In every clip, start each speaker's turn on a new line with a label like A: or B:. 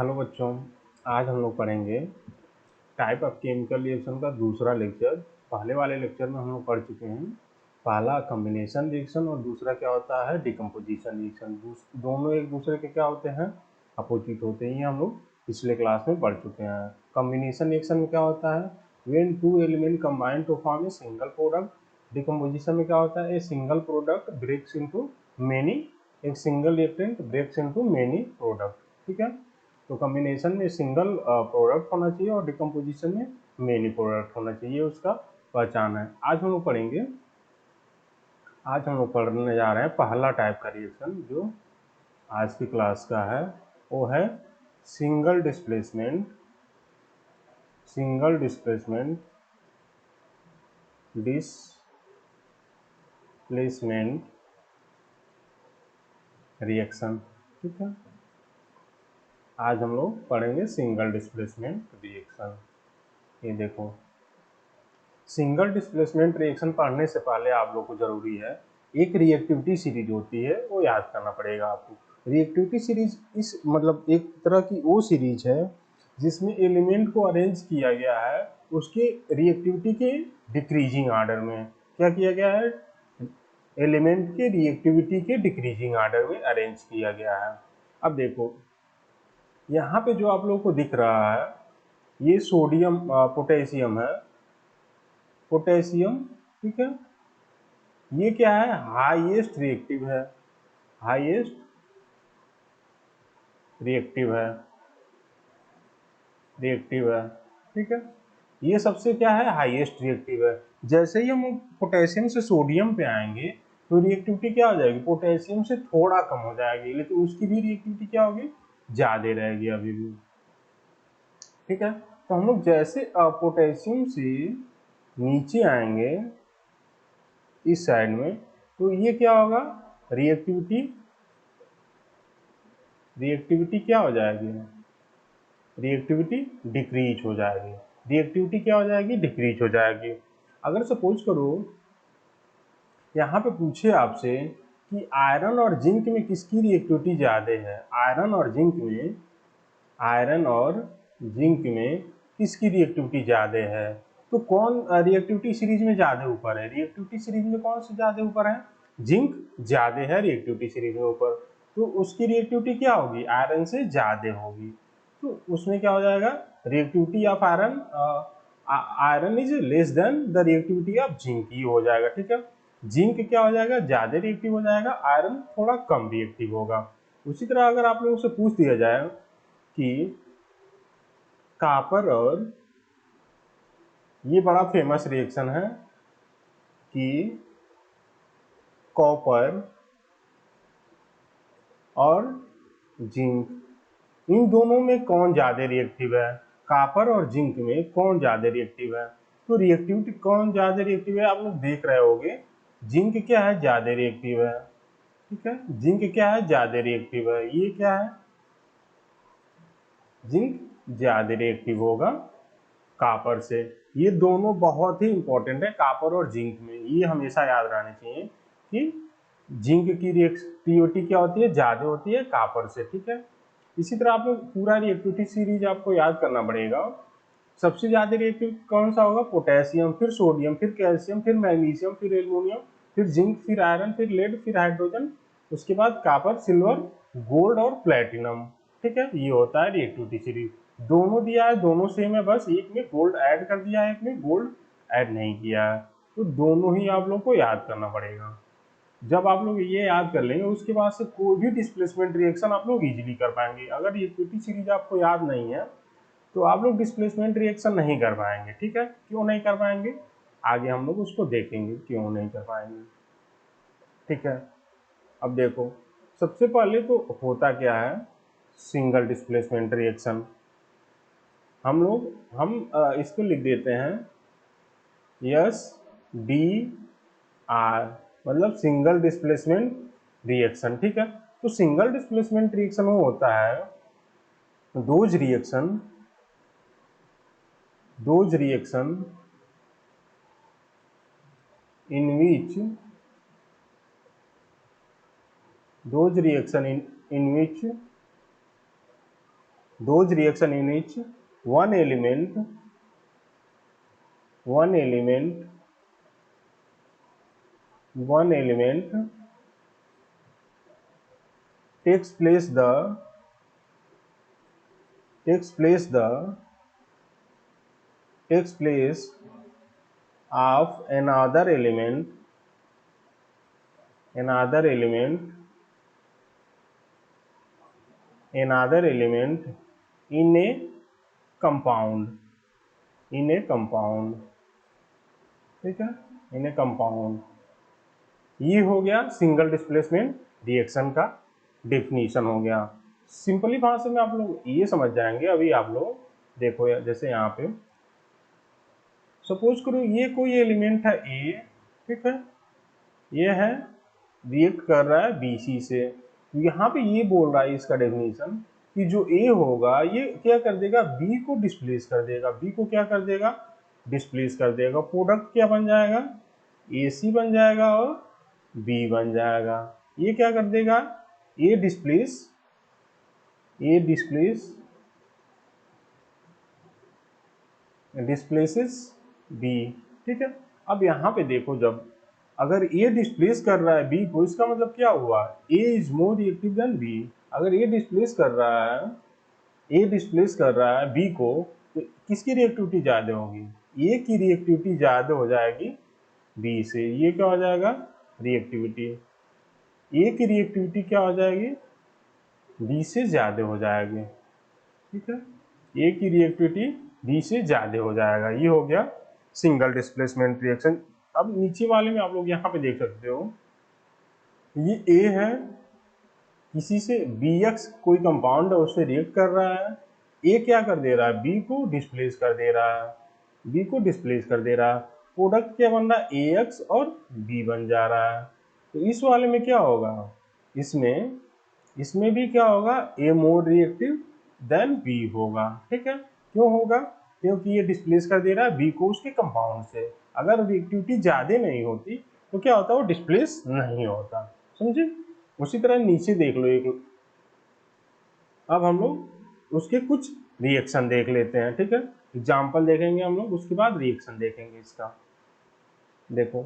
A: Hello बच्चों, आज हम लोग पढ़ेंगे टाइप ऑफ केमिकल रिएक्शन का दूसरा लेक्चर। पहले वाले लेक्चर में हम लोग पढ़ चुके हैं पहला कॉम्बिनेशन रिएक्शन और दूसरा क्या होता है डिकम्पोजिशन रिएक्शन। दोनों एक दूसरे के क्या होते हैं, अपोजिट होते हैं। ये हम लोग पिछले क्लास में पढ़ चुके हैं। कॉम्बिनेशन रिएक्शन में क्या होता है, when two element combine to form a single product. Decomposition में क्या होता है, a single product breaks into many, एक सिंगल reactant breaks into many product. ठीक है, तो कॉम्बिनेशन में सिंगल प्रोडक्ट होना चाहिए और डिकम्पोजिशन में मेनी प्रोडक्ट होना चाहिए, उसका पहचान है। आज हम लोग पढ़ेंगे, आज हम लोग पढ़ने जा रहे हैं पहला टाइप का रिएक्शन जो आज की क्लास का है, वो है single displacement, single displacement displacement reaction. ठीक है, आज हम लोग पढ़ेंगे सिंगल डिस्प्लेसमेंट रिएक्शन। ये देखो, सिंगल डिस्प्लेसमेंट रिएक्शन पढ़ने से पहले आप लोग को जरूरी है एक रिएक्टिविटी सीरीज होती है वो याद करना पड़ेगा आपको। रिएक्टिविटी सीरीज इस मतलब एक तरह की वो सीरीज है जिसमें एलिमेंट को अरेंज किया गया है उसके रिएक्टिविटी के डिक्रीजिंग आर्डर में। क्या किया गया है, एलिमेंट के रिएक्टिविटी के डिक्रीजिंग आर्डर में अरेंज किया गया है। अब देखो यहाँ पे जो आप लोग को दिख रहा है ये सोडियम पोटेशियम है, पोटेशियम। ठीक है, ये क्या है, हाईएस्ट रिएक्टिव है, हाईएस्ट रिएक्टिव है, रिएक्टिव है। ठीक है, ये सबसे क्या है, हाईएस्ट रिएक्टिव है। जैसे ही हम पोटेशियम से सोडियम पे आएंगे तो रिएक्टिविटी क्या हो जाएगी, पोटेशियम से थोड़ा कम हो जाएगी, लेकिन उसकी भी रिएक्टिविटी क्या होगी, ज्यादा रहेगी अभी भी। ठीक है, तो हम लोग जैसे पोटेशियम से नीचे आएंगे इस साइड में तो ये क्या होगा, रिएक्टिविटी, रिएक्टिविटी क्या हो जाएगी, रिएक्टिविटी डिक्रीज हो जाएगी। रिएक्टिविटी क्या हो जाएगी, डिक्रीज हो जाएगी। अगर सपोज करो यहाँ पे पूछे आपसे कि आयरन और जिंक में किसकी रिएक्टिविटी ज्यादा है, आयरन और जिंक में, आयरन और जिंक में किसकी रिएक्टिविटी ज्यादा है, तो कौन रिएक्टिविटी सीरीज में ज्यादा ऊपर है, रिएक्टिविटी सीरीज में कौन से ज्यादा ऊपर है, जिंक ज्यादा है रिएक्टिविटी सीरीज में ऊपर। तो उसकी रिएक्टिविटी क्या होगी, आयरन से ज्यादा होगी। तो उसमें क्या हो जाएगा, reactivity of iron, iron is less than the reactivity of zinc, ये हो जाएगा। ठीक है, जिंक क्या हो जाएगा, ज्यादा रिएक्टिव हो जाएगा, आयरन थोड़ा कम रिएक्टिव होगा। उसी तरह अगर आप लोगों से पूछ दिया जाए कि कॉपर और, ये बड़ा फेमस रिएक्शन है कि कॉपर और जिंक, इन दोनों में कौन ज्यादा रिएक्टिव है, कॉपर और जिंक में कौन ज्यादा रिएक्टिव है। तो रिएक्टिविटी कौन ज्यादा रिएक्टिव है, आप लोग देख रहे होंगे, जिंक क्या है, ज्यादा रिएक्टिव है। ठीक है, जिंक क्या है, ज्यादा रिएक्टिव है। ये क्या है, जिंक ज्यादा रिएक्टिव होगा कॉपर से। ये दोनों बहुत ही इंपॉर्टेंट है, कॉपर और जिंक में, ये हमेशा याद रहना चाहिए कि जिंक की रिएक्टिविटी क्या होती है, ज्यादा होती है कॉपर से। ठीक है, इसी तरह आप लोग पूरा रिएक्टिविटी सीरीज आपको याद करना पड़ेगा। सबसे ज्यादा रिएक्टिव कौन सा होगा, पोटेशियम, फिर सोडियम, फिर कैल्शियम, फिर मैग्नीशियम, फिर एल्यूमिनियम, फिर जिंक, फिर आयरन, फिर लेड, फिर हाइड्रोजन, उसके बाद कॉपर, सिल्वर, गोल्ड और प्लेटिनम। ठीक है, ये होता है रिएक्टिविटी सीरीज। दोनों दिया है, दोनों सेम है, बस एक में गोल्ड ऐड कर दिया है, एक में गोल्ड ऐड नहीं किया है। तो दोनों ही आप लोग को याद करना पड़ेगा। जब आप लोग ये याद कर लेंगे उसके बाद से कोई भी डिस्प्लेसमेंट रिएक्शन आप लोग इजीली कर पाएंगे। अगर रिएक्टिविटी सीरीज आपको याद नहीं है तो आप लोग डिस्प्लेसमेंट रिएक्शन नहीं कर पाएंगे। ठीक है, क्यों नहीं कर पाएंगे, आगे हम लोग उसको देखेंगे क्यों नहीं कर पाएंगे। ठीक है, अब देखो सबसे पहले तो होता क्या है सिंगल डिस्प्लेसमेंट रिएक्शन। हम इसको लिख देते हैं एस डी आर, मतलब सिंगल डिस्प्लेसमेंट रिएक्शन। ठीक है, तो सिंगल डिस्प्लेसमेंट रिएक्शन वो होता है those reaction, those reaction in which, those reaction in which those reaction in which one element one element one element takes place of another element in a compound ठीक है, इन ए compound. ये हो गया single displacement reaction का definition हो गया। Simply भाषा में आप लोग ये समझ जाएंगे। अभी आप लोग देखो जैसे यहाँ पे सपोज करो ये कोई एलिमेंट है ए, ठीक है, ये है रिएक्ट कर रहा है BC से, तो यहाँ पे ये बोल रहा है इसका डेफिनेशन कि जो ए होगा ये क्या कर देगा, बी को डिस्प्लेस कर देगा। बी को क्या कर देगा, डिस्प्लेस कर देगा। प्रोडक्ट क्या बन जाएगा, AC बन जाएगा और बी बन जाएगा। ये क्या कर देगा, ए डिस्प्लेसेस बी, ठीक है। अब यहाँ पे देखो, जब अगर ए डिस्प्लेस कर रहा है बी को, इसका मतलब क्या हुआ, A is more reactive than B. अगर ए डिस्प्लेस कर रहा है बी को, तो किसकी रिएक्टिविटी ज्यादा होगी, ए की रिएक्टिविटी ज्यादा हो जाएगी बी से। ये क्या हो जाएगा, रिएक्टिविटी, ए की रिएक्टिविटी क्या हो जाएगी, बी से ज्यादा हो जाएगी, ठीक है। ए की रिएक्टिविटी बी से ज्यादा हो जाएगा। ये हो गया सिंगल डिस्प्लेसमेंट रिएक्शन। अब नीचे वाले में आप लोग यहाँ पे देख सकते हो, ये ए है, किसी से BX कोई कंपाउंड है उससे रिएक्ट कर रहा है। ए क्या कर दे रहा है, बी को डिस्प्लेस कर दे रहा है। प्रोडक्ट क्या बन रहा है, AX और B बन जा रहा है। तो इस वाले में क्या होगा, इसमें भी क्या होगा, ए मोर रिएक्टिव देन बी होगा, ठीक है। क्यों होगा, क्योंकि ये डिस्प्लेस कर दे रहा है बी को उसके कंपाउंड से। अगर रिएक्टिविटी ज्यादा नहीं होती तो क्या होता है, वो डिस्प्लेस नहीं होता, समझे। उसी तरह नीचे देख लो एक, अब हम लोग उसके कुछ रिएक्शन देख लेते हैं, ठीक है। एग्जाम्पल देखेंगे हम लोग, उसके बाद रिएक्शन देखेंगे इसका। देखो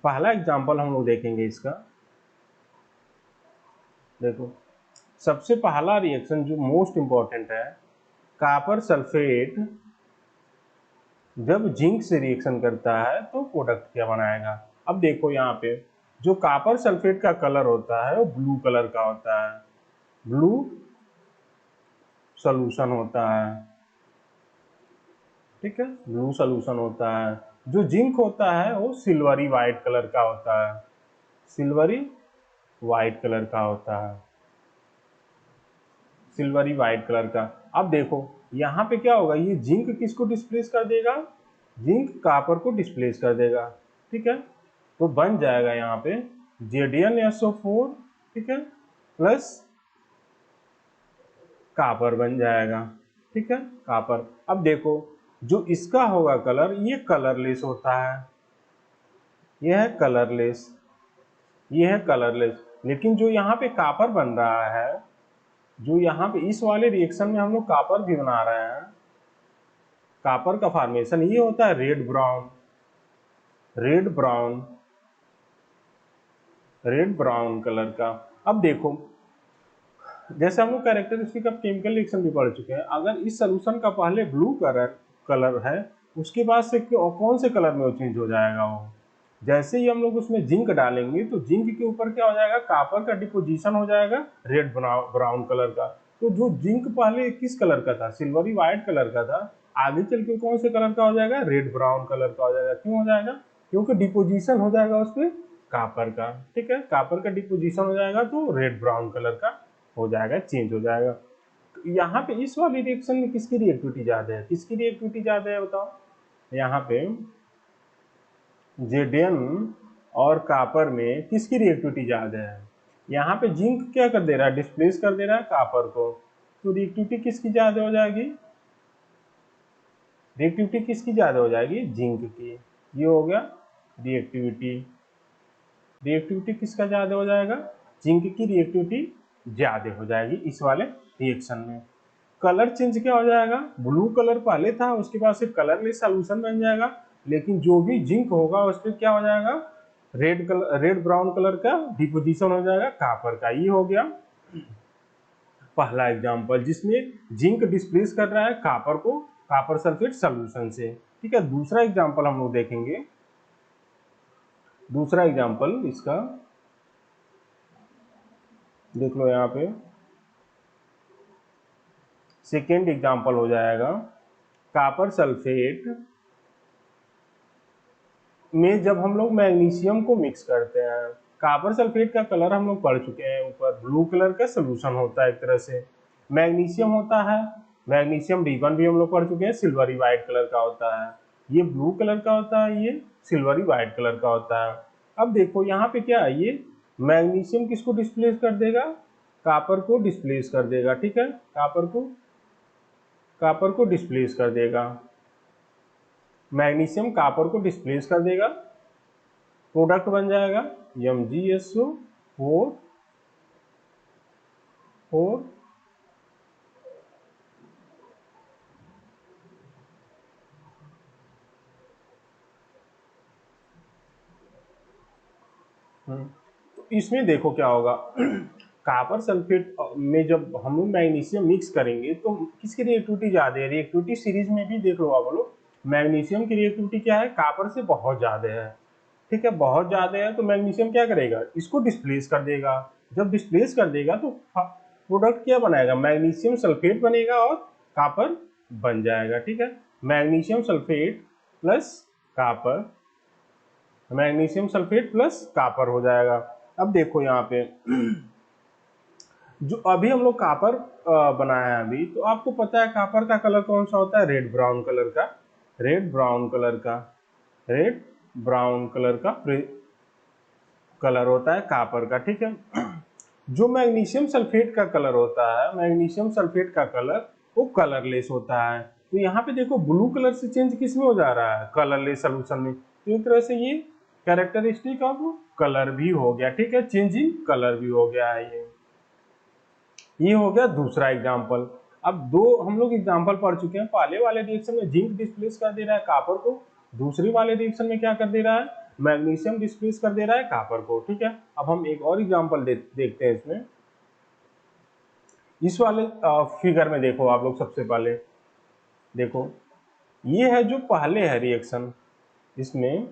A: पहला एग्जाम्पल हम लोग देखेंगे इसका। देखो सबसे पहला रिएक्शन जो मोस्ट इंपॉर्टेंट है, कॉपर सल्फेट जब जिंक से रिएक्शन करता है तो प्रोडक्ट क्या बनाएगा। अब देखो यहाँ पे जो कॉपर सल्फेट का कलर होता है वो ब्लू कलर का होता है, ब्लू सॉल्यूशन होता है, ठीक है, ब्लू सॉल्यूशन होता है। जो जिंक होता है वो सिल्वरी वाइट कलर का होता है, सिल्वरी वाइट कलर का होता है, सिल्वरी वाइट कलर का। अब देखो यहाँ पे क्या होगा, ये जिंक किसको डिस्प्लेस कर देगा, जिंक कॉपर को डिस्प्लेस कर देगा, ठीक है। तो बन जाएगा यहाँ पे ZnSO4, ठीक है, प्लस कॉपर बन जाएगा, ठीक है, कॉपर। अब देखो जो इसका होगा कलर, ये कलरलेस होता है, यह है कलरलेस, ये है कलरलेस। लेकिन जो यहाँ पे कॉपर बन रहा है, जो यहाँ पे इस वाले रिएक्शन में हम लोग कॉपर भी बना रहे हैं, कॉपर का फॉर्मेशन ये होता है रेड ब्राउन कलर का। अब देखो जैसे हम लोग कैरेक्टरिस्टिक ऑफ केमिकल रिएक्शन भी पढ़ चुके हैं, अगर इस सोल्यूशन का पहले ब्लू कलर है, उसके बाद से कौन से कलर में वो चेंज हो जाएगा, वो जैसे ही हम लोग उसमें जिंक डालेंगे तो जिंक के ऊपर क्या हो जाएगा, कॉपर का डिपोजिशन हो जाएगा रेड ब्राउन कलर का। तो जो जिंक पहले किस कलर का था, सिल्वरी व्हाइट कलर का था, आगे चल के कौन से कलर का हो जाएगा, रेड ब्राउन कलर का हो जाएगा। क्यों हो जाएगा, क्योंकि डिपोजिशन हो जाएगा उस पर कॉपर का, ठीक है, कॉपर का डिपोजिशन हो जाएगा तो रेड ब्राउन कलर का हो जाएगा, चेंज हो जाएगा। तो यहाँ पे इस वाली रिएक्शन में किसकी रिएक्टिविटी ज्यादा है, किसकी रिएक्टिविटी ज्यादा है बताओ। यहाँ पे Zn और कॉपर में किसकी रिएक्टिविटी ज्यादा है, यहाँ पे जिंक क्या कर दे रहा है, डिस्प्लेस कर दे रहा है कॉपर को, तो रिएक्टिविटी किसकी ज्यादा हो जाएगी, रिएक्टिविटी किसकी ज्यादा हो जाएगी, जिंक की। ये हो गया रिएक्टिविटी, रिएक्टिविटी किसका ज्यादा हो जाएगा, जिंक की रिएक्टिविटी ज्यादा हो जाएगी इस वाले रिएक्शन में। कलर चेंज क्या हो जाएगा, ब्लू कलर पहले था उसके बाद से कलरलेस सॉल्यूशन बन जाएगा, लेकिन जो भी जिंक होगा उस पर क्या हो जाएगा, रेड ब्राउन कलर का डिपोजिशन हो जाएगा कापर का। ये हो गया पहला एग्जांपल जिसमें जिंक डिस्प्लेस कर रहा है कापर को कापर सल्फेट सॉल्यूशन से। ठीक है, दूसरा एग्जांपल हम लोग देखेंगे। दूसरा एग्जांपल इसका देख लो यहाँ पे, सेकेंड एग्जांपल हो जाएगा कापर सल्फेट में जब हम लोग मैग्नीशियम को मिक्स करते हैं। कापर सल्फेट का कलर हम लोग पढ़ चुके हैं, ऊपर ब्लू कलर का सोल्यूशन होता है एक तरह से। मैग्नीशियम होता है, मैग्नीशियम D1 भी हम लोग पढ़ चुके हैं, सिल्वरी व्हाइट कलर का होता है। ये ब्लू कलर का होता है, ये सिल्वरी व्हाइट कलर का होता है। अब देखो यहाँ पे क्या है, ये मैग्नीशियम किसको डिस्प्लेस कर देगा, कापर को डिस्प्लेस कर देगा। ठीक है, कापर को डिस्प्लेस कर देगा, मैग्नीशियम कापर को डिस्प्लेस कर देगा, प्रोडक्ट बन जाएगा MgSO4 तो इसमें देखो क्या होगा कापर सल्फेट में जब हम लोग मैग्नीशियम मिक्स करेंगे तो किसकी रिएक्टिविटी ज्यादा है, रिएक्टिविटी सीरीज में भी देख लो आप लोग, मैग्नीशियम की रिएक्टिविटी क्या है, कापर से बहुत ज्यादा है। ठीक है, बहुत ज्यादा है तो मैग्नीशियम क्या करेगा, इसको डिस्प्लेस कर देगा। जब डिस्प्लेस कर देगा तो प्रोडक्ट क्या बनाएगा, मैग्नीशियम सल्फेट बनेगा और कापर बन जाएगा। ठीक है, magnesium sulphate plus copper, magnesium sulphate plus copper हो जाएगा। अब देखो यहाँ पे जो अभी हम लोग कापर बनाया है अभी, तो आपको पता है कापर का कलर कौन सा होता है, रेड ब्राउन कलर का, रेड ब्राउन कलर का, रेड ब्राउन कलर का कलर होता है कापर का। ठीक है, जो मैग्नीशियम सल्फेट का कलर होता है, मैग्नीशियम सल्फेट का कलर वो कलरलेस होता है। तो यहाँ पे देखो ब्लू कलर से चेंज किस में हो जा रहा है, कलरलेस सॉल्यूशन में। तो एक तरह से ये कैरेक्टरिस्टिक ऑफ कलर भी हो गया। ठीक है, चेंज इन कलर भी हो गया है। ये हो गया दूसरा एग्जाम्पल। अब दो हम लोग एग्जाम्पल पढ़ चुके हैं, पहले वाले रिएक्शन में जिंक डिस्प्लेस कर दे रहा है कापर को, दूसरी वाले रिएक्शन में क्या कर दे रहा है, मैग्नीशियम डिस्प्लेस कर दे रहा है कापर को। ठीक है, अब हम एक और एग्जाम्पल देखते हैं इसमें। इस वाले फिगर में देखो आप लोग, सबसे पहले देखो ये है जो पहले है रिएक्शन, इसमें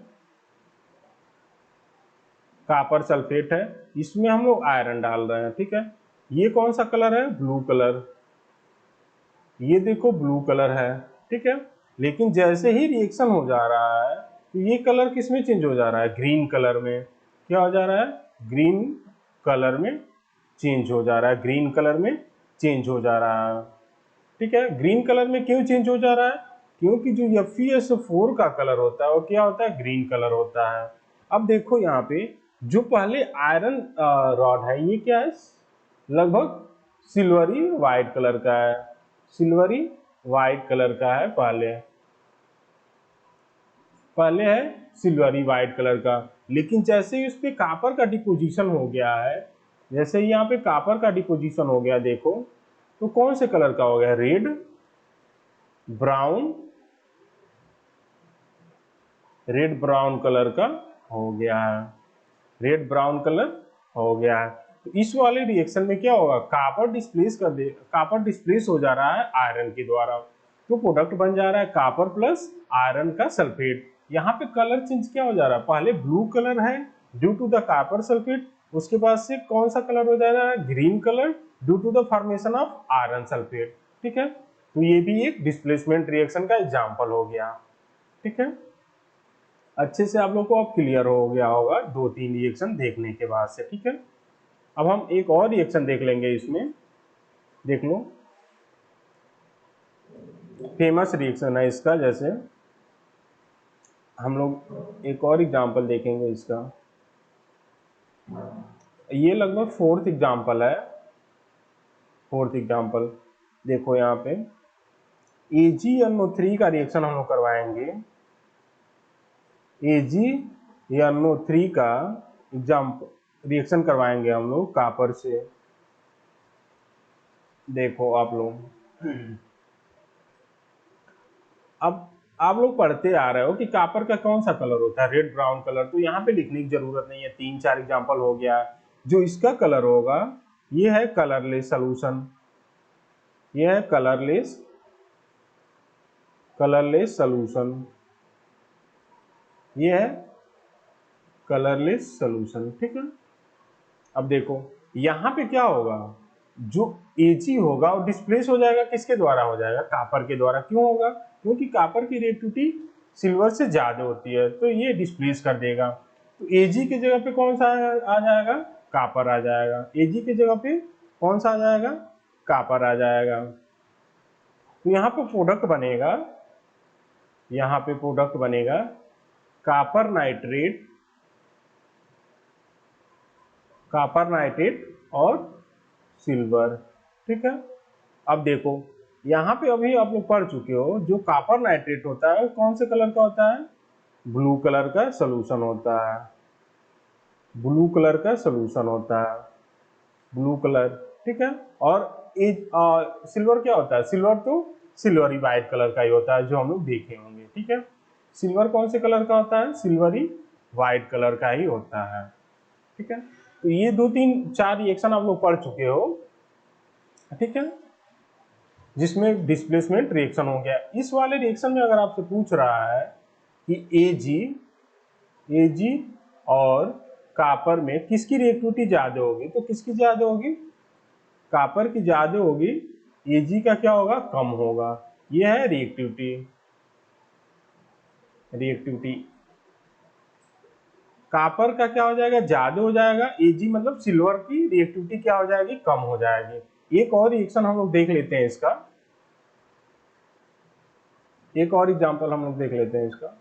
A: कापर सल्फेट है, इसमें हम लोग आयरन डाल रहे हैं। ठीक है, ये कौन सा कलर है, ब्लू कलर, ये देखो ब्लू कलर है। ठीक है, लेकिन जैसे ही रिएक्शन हो जा रहा है तो ये कलर किस में चेंज हो जा रहा है, ग्रीन कलर में। क्या हो जा रहा है, ग्रीन कलर में चेंज हो जा रहा है, ग्रीन कलर में चेंज हो जा रहा है। ठीक है, ग्रीन कलर में क्यों चेंज हो जा रहा है, क्योंकि जो FeSO4 का कलर होता है वो क्या होता है, ग्रीन कलर होता है। अब देखो यहाँ पे जो पहले आयरन रॉड है ये क्या है, लगभग सिल्वरी व्हाइट कलर का है, सिल्वरी व्हाइट कलर का है, पहले है सिल्वरी व्हाइट कलर का। लेकिन जैसे ही उस पे कापर का डिपोजिशन हो गया है, जैसे ही यहाँ पे कापर का डिपोजिशन हो गया देखो, तो कौन से कलर का हो गया, red brown, red brown colour का हो गया है, रेड ब्राउन कलर हो गया है। तो इस वाले रिएक्शन में क्या होगा, कापर डिस्प्लेस हो जा रहा है आयरन के द्वारा, तो प्रोडक्ट बन जा रहा है कापर प्लस आयरन का सल्फेट। यहाँ पे कलर चेंज क्या हो जा रहा है, पहले ब्लू कलर है due to the copper sulphate, उसके बाद से कौन सा कलर हो जा रहा है, green colour due to the formation of iron sulphate. ठीक है, तो ये भी एक डिस्प्लेसमेंट रिएक्शन का एग्जाम्पल हो गया। ठीक है, अच्छे से आप लोग को अब क्लियर हो गया होगा दो तीन रिएक्शन देखने के बाद से। ठीक है, अब हम एक और रिएक्शन देख लेंगे इसमें, देख लो फेमस रिएक्शन है इसका। जैसे हम लोग एक और एग्जांपल देखेंगे इसका, ये लगभग फोर्थ एग्जांपल है, फोर्थ एग्जांपल देखो यहाँ पे AgNO3 का रिएक्शन हम लोग करवाएंगे, AgNO3 का एग्जाम्पल रिएक्शन करवाएंगे हम लोग कापर से। देखो आप लोग, अब आप लोग पढ़ते आ रहे हो कि कॉपर का कौन सा कलर होता है, रेड ब्राउन कलर, तो यहाँ पे लिखने की जरूरत नहीं है, 3-4 एग्जांपल हो गया। जो इसका कलर होगा ये है कलरलेस सॉल्यूशन, ये है कलरलेस सॉल्यूशन, ये है कलरलेस सॉल्यूशन, ठीक है। अब देखो यहाँ पे क्या होगा, जो Ag होगा वो डिस्प्लेस हो जाएगा, किसके द्वारा हो जाएगा, कॉपर के द्वारा। क्यों होगा, क्योंकि कॉपर की रिएक्टिविटी सिल्वर से ज्यादा होती है, तो ये डिस्प्लेस कर देगा। तो Ag की जगह पे कौन सा आ जाएगा, कॉपर आ जाएगा। Ag की जगह पे कौन सा आ जाएगा, कॉपर आ जाएगा। तो यहाँ पे प्रोडक्ट बनेगा, यहाँ पे प्रोडक्ट बनेगा कॉपर नाइट्रेट और सिल्वर, ठीक है। अब देखो यहाँ पे अभी आप लोग पढ़ चुके हो, जो कॉपर नाइट्रेट होता है कौन से कलर का होता है, ब्लू कलर का सोल्यूशन होता है, ब्लू कलर का सोल्यूशन होता है, ब्लू कलर, ठीक है। और सिल्वर क्या होता है, सिल्वर तो सिल्वरी व्हाइट कलर का ही होता है, जो हम लोग देखे होंगे, ठीक है। सिल्वर कौन से कलर का होता है, सिल्वरी व्हाइट कलर का ही होता है, ठीक है। तो ये 2-3-4 रिएक्शन आप लोग पढ़ चुके हो, ठीक है, जिसमें डिस्प्लेसमेंट रिएक्शन हो गया। इस वाले रिएक्शन में अगर आपसे पूछ रहा है कि Ag और कॉपर में किसकी रिएक्टिविटी ज्यादा होगी, तो किसकी ज्यादा होगी, कॉपर की ज्यादा होगी, Ag का क्या होगा, कम होगा। ये है रिएक्टिविटी कॉपर का क्या हो जाएगा, ज्यादा हो जाएगा। Ag मतलब सिल्वर की रिएक्टिविटी क्या हो जाएगी, कम हो जाएगी। एक और रिएक्शन हम लोग देख लेते हैं इसका, एक और एग्जांपल हम लोग देख लेते हैं इसका।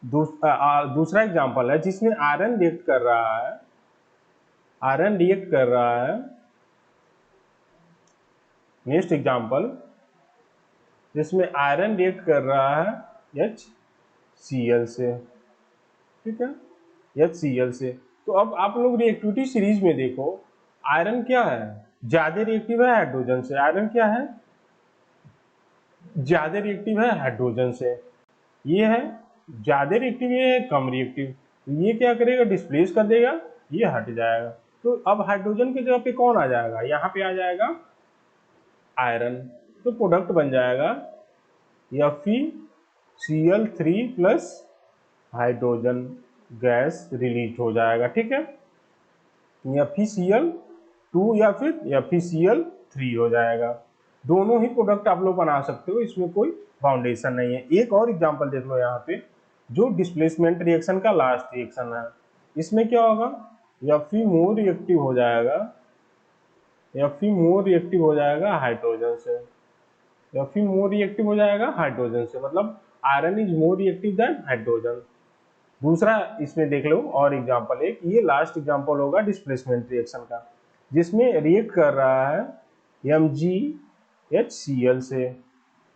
A: दूसरा एग्जांपल है जिसमें आयरन रिएक्ट कर रहा है, आयरन रिएक्ट कर रहा है। नेक्स्ट एग्जांपल जिसमें आयरन रिएक्ट कर रहा है HCl से, ठीक है, HCl से। तो अब आप लोग रिएक्टिविटी सीरीज में देखो, आयरन क्या है, ज्यादा रिएक्टिव है हाइड्रोजन से। आयरन क्या है, ज्यादा रिएक्टिव है हाइड्रोजन से। ये है ज्यादा रिएक्टिव, ये है कम रिएक्टिव। ये क्या करेगा, डिस्प्लेस कर देगा, ये हट जाएगा। तो अब हाइड्रोजन की जगह पे कौन आ जाएगा, यहाँ पे आ जाएगा आयरन। तो प्रोडक्ट बन जाएगा FeCl3 plus hydrogen gas release हो जाएगा, ठीक है। FeCl2 या फिर FeCl3 हो जाएगा। दोनों ही प्रोडक्ट आप लोग बना सकते हो, इसमें कोई फाउंडेशन नहीं है। एक और एग्जांपल देख लो यहाँ पे, जो डिस्प्लेसमेंट रिएक्शन का लास्ट रिएक्शन है, इसमें क्या होगा, Fe मोर रिएक्टिव हो जाएगा, Fe मोर रिएक्टिव हो जाएगा हाइड्रोजन से, Fe मोर रिएक्टिव हो जाएगा हाइड्रोजन से, मतलब iron is more reactive then hydrogen. दूसरा इसमें देख लो और एग्जांपल एक, ये लास्ट एग्जांपल होगा डिस्प्लेसमेंट रिएक्शन का, जिसमें रिएक्ट कर रहा है MgHCl से।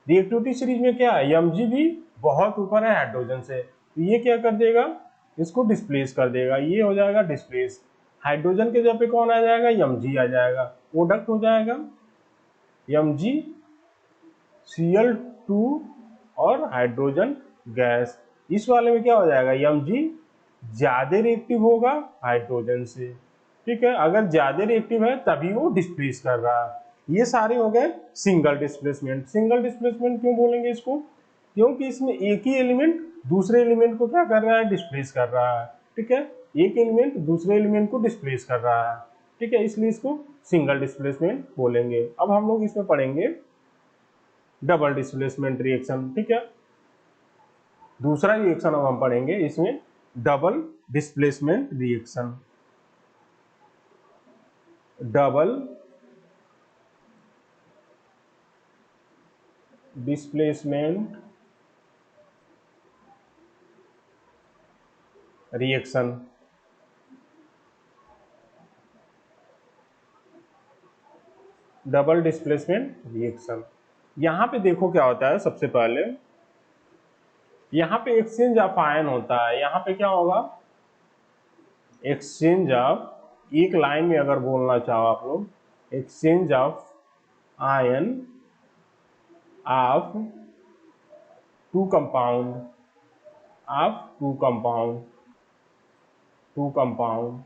A: रिएक्टिविटी सीरीज में क्या है, Mg भी बहुत ऊपर है हाइड्रोजन से, तो ये क्या कर देगा, इसको डिस्प्लेस कर देगा, ये हो जाएगा डिस्प्लेस। हाइड्रोजन के जगह पे कौन आ जाएगा, Mg आ जाएगा। प्रोडक्ट हो जाएगा MgCl2 और हाइड्रोजन गैस। इस वाले में क्या हो जाएगा, Mg ज्यादा रिएक्टिव होगा हाइड्रोजन से, ठीक है। अगर ज्यादा रिएक्टिव है तभी वो डिस्प्लेस कर रहा है। ये सारे हो गए सिंगल डिस्प्लेसमेंट। सिंगल डिस्प्लेसमेंट क्यों बोलेंगे इसको, क्योंकि इसमें एक ही एलिमेंट दूसरे एलिमेंट को क्या कर रहा है, डिस्प्लेस कर रहा है, ठीक है। एक एलिमेंट दूसरे एलिमेंट को डिस्प्लेस कर रहा है, ठीक है, इसलिए इसको सिंगल डिस्प्लेसमेंट बोलेंगे। अब हम लोग इसमें पढ़ेंगे डबल डिस्प्लेसमेंट रिएक्शन, ठीक है। दूसरा रिएक्शन अब हम पढ़ेंगे इसमें, double displacement reaction. Double displacement reaction. Double displacement reaction, यहां पे देखो क्या होता है। सबसे पहले यहाँ पे एक्सचेंज ऑफ आयन होता है। यहाँ पे क्या होगा, एक्सचेंज ऑफ एक लाइन में अगर बोलना चाहो आप लोग, exchange of ion of two compound, two compound.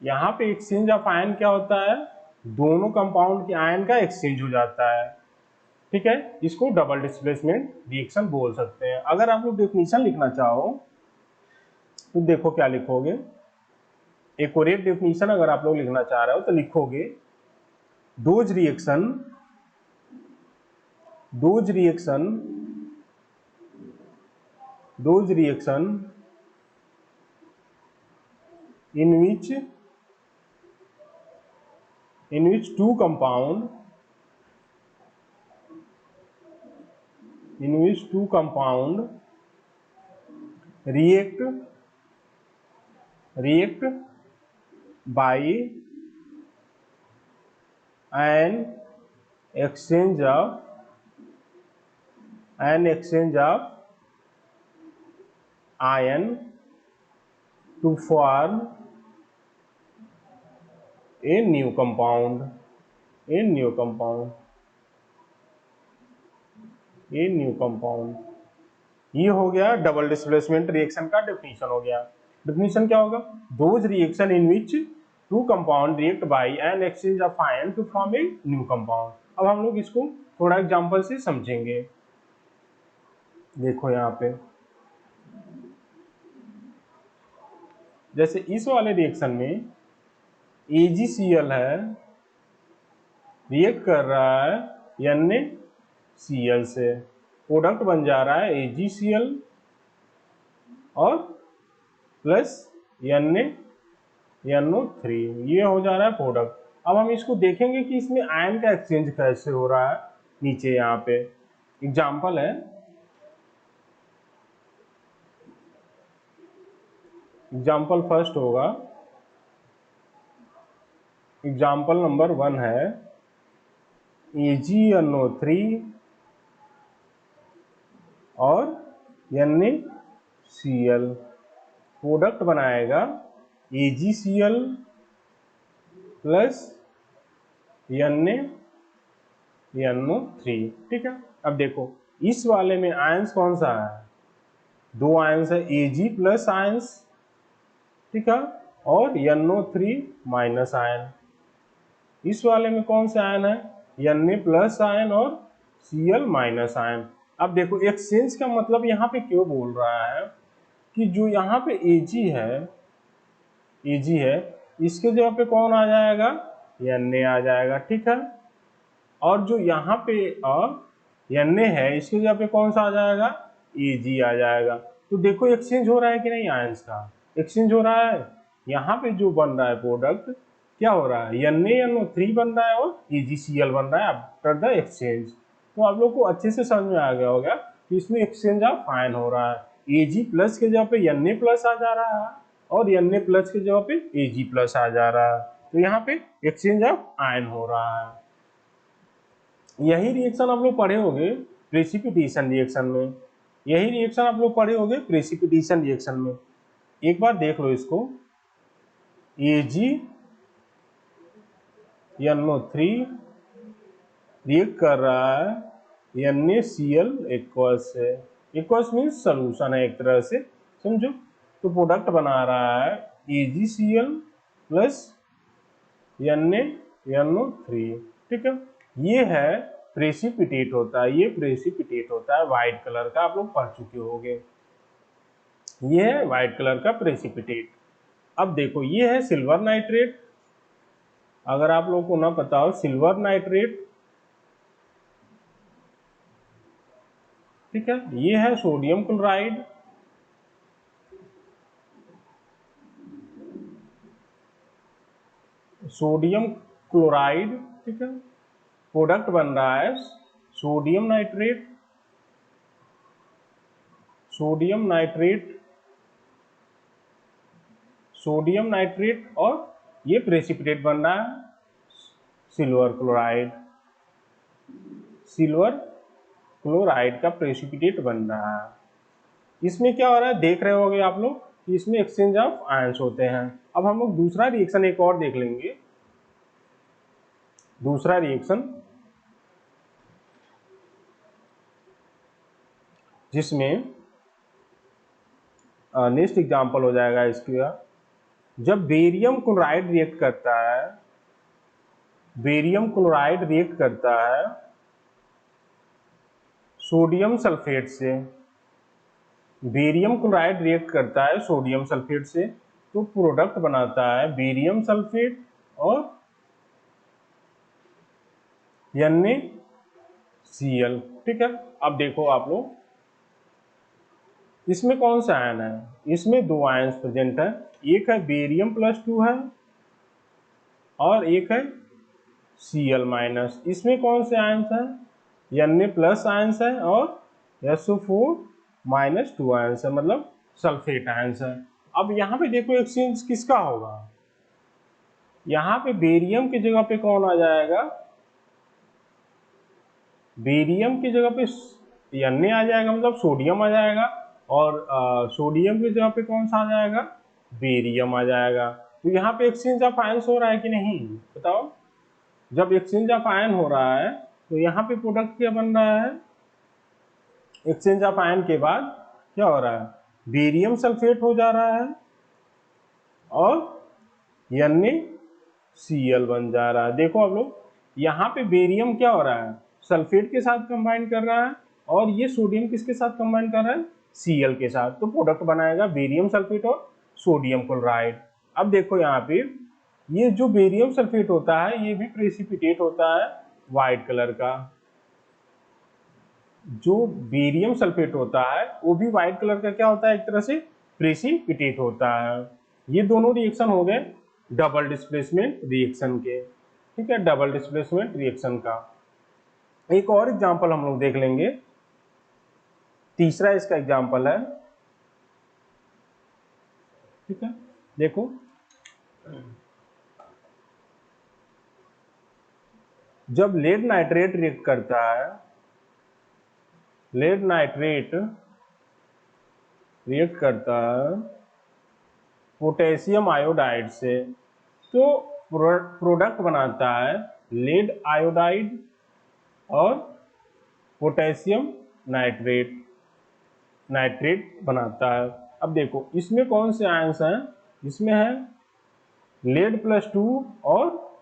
A: यहाँ पे एक्सचेंज ऑफ आयन क्या होता है, दोनों कंपाउंड के आयन का एक्सचेंज हो जाता है, ठीक है। इसको डबल डिस्प्लेसमेंट रिएक्शन बोल सकते हैं। अगर आप लोग डेफिनेशन लिखना चाहो तो देखो क्या लिखोगे, एक्यूरेट डेफिनेशन अगर आप लोग लिखना चाह रहे हो तो लिखोगे those reaction in which two compound react by an exchange of ion to form a new compound, ये हो गया डबल डिस्प्लेसमेंट रिएक्शन का डेफिनेशन हो गया। डेफिनेशन क्या होगा, those reaction in which two compound react by an exchange of ion to form a new compound. अब हम लोग इसको थोड़ा एग्जांपल से समझेंगे। देखो यहाँ पे जैसे इस वाले रिएक्शन में AgCl है, रिएक्ट कर रहा है NaCl से, प्रोडक्ट बन जा रहा है AgCl और प्लस NaNO3, ये हो जा रहा है प्रोडक्ट। अब हम इसको देखेंगे कि इसमें आयन का एक्सचेंज कैसे हो रहा है। नीचे यहाँ पे एग्जाम्पल है, एग्जाम्पल फर्स्ट होगा, एग्जाम्पल नंबर 1 है AgNO3 और NaCl, प्रोडक्ट बनाएगा AgCl प्लस NaNO3, ठीक है। अब देखो इस वाले में आयंस कौन सा है, दो आयंस है Ag प्लस आयंस, ठीक है, और NO3 माइनस आयन। इस वाले में कौन से आयन है, Na प्लस आयन और Cl माइनस आयन। अब देखो एक्सचेंज का मतलब यहाँ पे क्यों बोल रहा है कि जो यहाँ पे Ag है इसके जगह पे कौन आ जाएगा, Na आ जाएगा, ठीक है। और जो यहाँ पे Na है इसके जगह पे कौन सा आ जाएगा, Ag आ जाएगा। तो देखो एक्सचेंज हो रहा है कि नहीं, आयंस का एक्सचेंज हो रहा है। यहाँ पे जो बन रहा है प्रोडक्ट क्या हो रहा है, NaNO3 बन रहा है और AgCl बन रहा है आफ्टर द एक्सचेंज। तो आप लोग को अच्छे से समझ में आ गया होगा कि इसमें एक्सचेंज ऑफ आयन हो रहा है। Ag प्लस के जगह पे Na प्लस आ जा रहा है और Na प्लस के जगह पे Ag प्लस आ जा रहा है। तो यहाँ पे एक्सचेंज ऑफ आयन हो रहा है। यही रिएक्शन आप लोग पढ़े होंगे प्रेसिपिटेशन रिएक्शन में, यही रिएक्शन आप लोग पढ़े होंगे प्रेसिपिटेशन रिएक्शन में। एक बार देख लो इसको, AgNO3 रिएक्ट कर रहा है NaCl एक्वस से, एक्वस मीन्स सोल्यूशन है एक तरह से, समझो। तो प्रोडक्ट बना रहा है AgCl प्लस NaNO3, ठीक है। ये है प्रेसिपिटेट होता है, ये प्रेसिपिटेट होता है व्हाइट कलर का, आप लोग पढ़ चुके होंगे। ये है व्हाइट कलर का प्रेसिपिटेट। अब देखो ये है सिल्वर नाइट्रेट, अगर आप लोगों को ना पता हो सिल्वर नाइट्रेट, ठीक है। ये है सोडियम क्लोराइड, सोडियम क्लोराइड, ठीक है। प्रोडक्ट बन रहा है sodium nitrate, sodium nitrate, sodium nitrate, और ये प्रेसिपिटेट बन रहा है सिल्वर क्लोराइड, सिल्वर क्लोराइड का प्रेसिपिटेट बन रहा है। इसमें क्या हो रहा है देख रहे होंगे आप लोग कि इसमें एक्सचेंज ऑफ आयंस होते हैं। अब हम लोग दूसरा रिएक्शन एक और देख लेंगे। दूसरा रिएक्शन जिसमें नेक्स्ट एग्जांपल हो जाएगा इसका, जब बेरियम क्लोराइड रिएक्ट करता है, बेरियम क्लोराइड रिएक्ट करता है सोडियम सल्फेट से, बेरियम क्लोराइड रिएक्ट करता है सोडियम सल्फेट से, तो प्रोडक्ट बनाता है बेरियम सल्फेट और NaCl। ठीक है, अब देखो आप लोग, इसमें कौन सा आयन है? इसमें दो आयन्स प्रेजेंट है, एक है बेरियम +2 है और एक है Cl-। इसमें कौन से आयन्स है? Na+ आयन्स है और SO4- आयन्स है, मतलब सल्फेट आयन्स है। अब यहाँ पे देखो एक्सचेंज किसका होगा? यहाँ पे बेरियम की जगह पे कौन आ जाएगा? बेरियम की जगह पे Na आ जाएगा, मतलब सोडियम आ जाएगा, और सोडियम की जगह पे कौन सा आ जाएगा? बेरियम आ जाएगा। तो यहाँ पे एक्सचेंज ऑफ आयन्स हो रहा है कि नहीं, बताओ? जब एक्सचेंज ऑफ आयन हो रहा है तो यहाँ पे प्रोडक्ट क्या बन रहा है? एक्सचेंज ऑफ आयन के बाद क्या हो रहा है? बेरियम सल्फेट हो जा रहा है और NaCl बन जा रहा है। देखो आप लोग, यहाँ पे बेरियम क्या हो रहा है? सल्फेट के साथ कंबाइन कर रहा है और ये सोडियम किसके साथ कंबाइन कर रहा है? Cl के साथ। तो प्रोडक्ट बनाएगा बेरियम सल्फेट और सोडियम क्लोराइड। अब देखो यहाँ पे, ये जो बेरियम सल्फेट होता है ये भी प्रेसिपिटेट होता है व्हाइट कलर का। जो बेरियम सल्फेट होता है वो भी व्हाइट कलर का क्या होता है? एक तरह से प्रेसिपिटेट होता है। ये दोनों रिएक्शन हो गए डबल डिस्प्लेसमेंट रिएक्शन के। ठीक है, डबल डिस्प्लेसमेंट रिएक्शन का एक और एग्जांपल हम लोग देख लेंगे। तीसरा इसका एग्जांपल है। ठीक है, देखो, जब लेड नाइट्रेट रिएक्ट करता है, लेड नाइट्रेट रिएक्ट करता है पोटेशियम आयोडाइड से, तो प्रोडक्ट बनाता है लेड आयोडाइड और पोटेशियम नाइट्रेट, नाइट्रेट बनाता है। अब देखो इसमें कौन से आयंस हैं? इसमें है लेड +2 और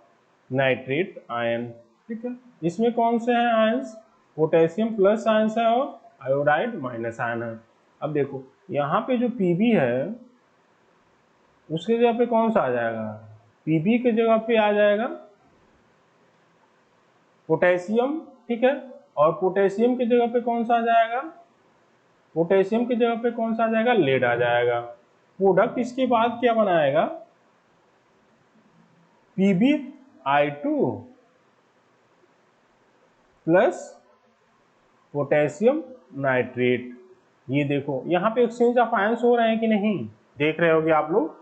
A: नाइट्रेट आयन। ठीक है, इसमें कौन से हैं आयंस? पोटेशियम प्लस आयंस है और आयोडाइड माइनस आयन है। अब देखो यहाँ पे जो Pb है उसके जगह पे कौन सा आ जाएगा? Pb के जगह पे आ जाएगा पोटेशियम। ठीक है, और पोटेशियम की जगह पे कौन सा आ जाएगा? पोटेशियम की जगह पे कौन सा आ जाएगा? लेड आ जाएगा। प्रोडक्ट इसके बाद क्या बनाएगा? PbI2 plus potassium nitrate. ये देखो यहाँ पे एक्सचेंज ऑफ आयंस हो रहे हैं कि नहीं, देख रहे होगे आप लोग।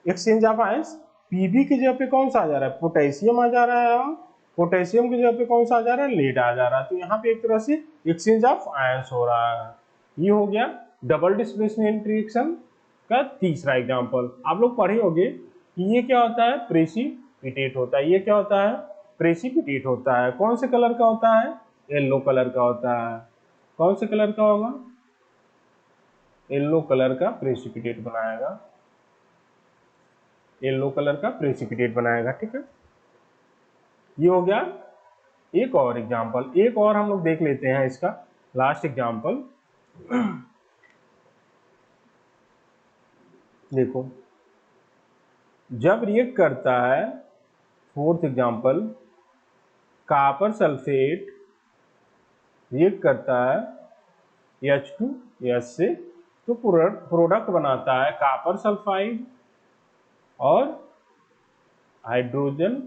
A: एक्सचेंज ऑफ आयंस, Pb की जगह पे कौन सा आ जा रहा है? पोटेशियम आ जा रहा है और पोटेशियम की जगह पे कौन सा आ जा रहा है? लेड आ जा रहा है। तो यहाँ पे एक तरह से एक्सचेंज ऑफ आयंस हो रहा है। ये हो गया डबल डिस्प्लेसमेंट रिएक्शन का तीसरा एग्जाम्पल। आप लोग पढ़े होंगे कि ये क्या होता है? प्रेसिपिटेट होता है। ये क्या होता है? प्रेसिपिटेट होता है। कौन से कलर का होता है? येलो कलर का होता है। कौन से कलर का होगा? येलो कलर का प्रेसिपिटेट बनाएगा, येलो कलर का प्रेसिपिटेट बनाएगा। ठीक है, ये हो गया एक और एग्जाम्पल। एक और हम लोग देख लेते हैं इसका लास्ट एग्जाम्पल। देखो, जब रिएक्ट करता है, fourth example, copper sulphate react करता है H2S से, तो प्रोडक्ट बनाता है कॉपर सल्फाइड और हाइड्रोजन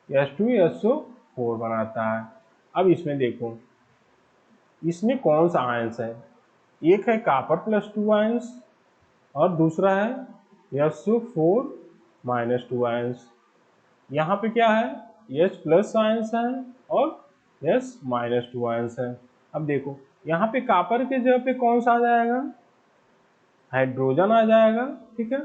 A: H2SO4 बनाता है। अब इसमें देखो, इसमें कौन सा आयंस है? एक है कॉपर +2 आयंस और दूसरा है SO4- आयंस। यहाँ पे क्या है? H+ आयंस है और S-2 आयंस है। अब देखो यहाँ पे कॉपर के जगह पे कौन सा आ जाएगा? हाइड्रोजन आ जाएगा। ठीक है,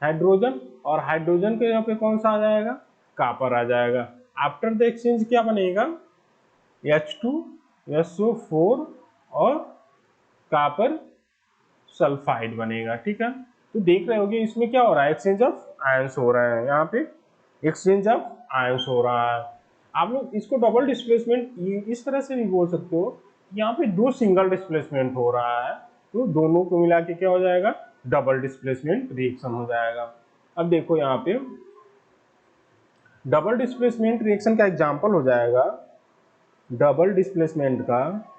A: हाइड्रोजन, और हाइड्रोजन के यहाँ पे कौन सा आ जाएगा, कॉपर आ जाएगा। आफ्टर द एक्सचेंज क्या बनेगा, H2SO4 और कॉपर सल्फाइड बनेगा। ठीक है, तो देख रहे होगे इसमें क्या हो रहा है, एक्सचेंज ऑफ आयंस हो रहा है, यहाँ पे एक्सचेंज ऑफ आयंस हो रहा है। आप लोग इसको डबल डिस्प्लेसमेंट इस तरह से भी बोल सकते हो, यहाँ पे दो सिंगल डिस्प्लेसमेंट हो रहा है, तो दोनों को मिला के क्या हो जाएगा, डबल डिस्प्लेसमेंट रिएक्शन हो जाएगा। अब देखो यहाँ पे डबल डिस्प्लेसमेंट रिएक्शन का एग्जांपल हो जाएगा, डबल डिस्प्लेसमेंट का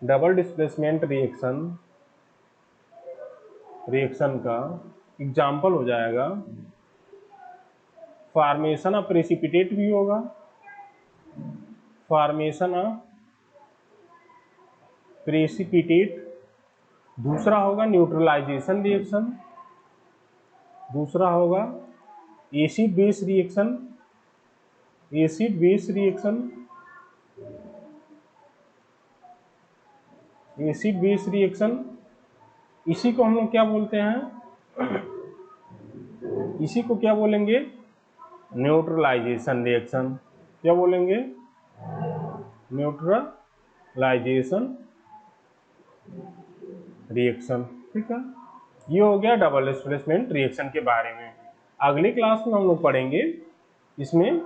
A: डबल डिस्प्लेसमेंट रिएक्शन का एग्जाम्पल हो जाएगा, फॉर्मेशन ऑफ प्रेसिपिटेट भी होगा, फॉर्मेशन ऑफ प्रेसिपिटेट, दूसरा होगा न्यूट्रलाइजेशन रिएक्शन, दूसरा होगा acid base reaction, acid base reaction, इसी को हम लोग क्या बोलते हैं, इसी को क्या बोलेंगे, न्यूट्रलाइजेशन रिएक्शन। क्या बोलेंगे, न्यूट्रलाइजेशन रिएक्शन। ठीक है, ये हो गया डबल डिस्प्लेसमेंट रिएक्शन के बारे में। अगले क्लास में हम लोग पढ़ेंगे इसमें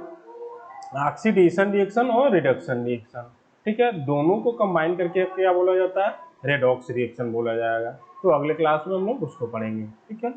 A: ऑक्सीडेशन रिएक्शन और रिडक्शन रिएक्शन। ठीक है, दोनों को कंबाइन करके क्या बोला जाता है, रेडॉक्स रिएक्शन बोला जाएगा। तो अगले क्लास में हम लोग उसको पढ़ेंगे। ठीक है।